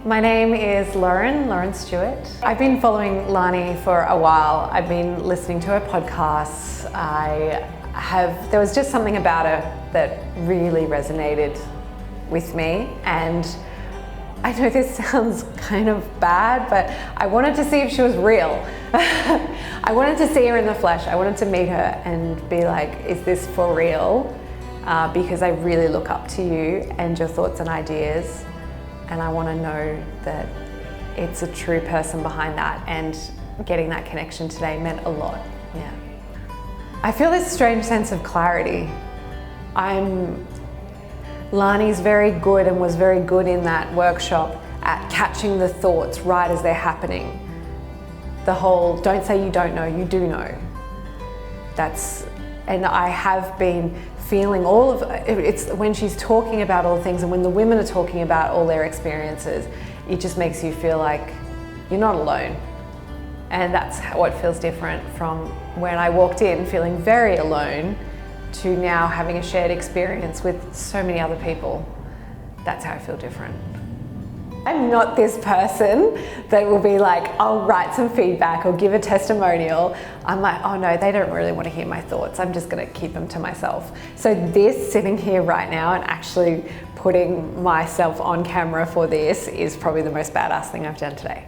My name is Lauren Stewart. I've been following Lani for a while. I've been listening to her podcasts. There was just something about her that really resonated with me, and I know this sounds kind of bad, but I wanted to see if she was real. I wanted to see her in the flesh. I wanted to meet her and be like, is this for real? Because I really look up to you and your thoughts and ideas, and I want to know that it's a true person behind that, and getting that connection today meant a lot. Yeah. I feel this strange sense of clarity. Lani's very good and was very good in that workshop at catching the thoughts right as they're happening. The whole, don't say you don't know, you do know. And I have been feeling all of it's when she's talking about all the things, and when the women are talking about all their experiences, it just makes you feel like you're not alone. And that's how it feels different from when I walked in feeling very alone to now having a shared experience with so many other people. That's how I feel different. I'm not this person that will be like, I'll write some feedback or give a testimonial. I'm like, oh no, they don't really want to hear my thoughts. I'm just going to keep them to myself. So this, sitting here right now and actually putting myself on camera for this, is probably the most badass thing I've done today.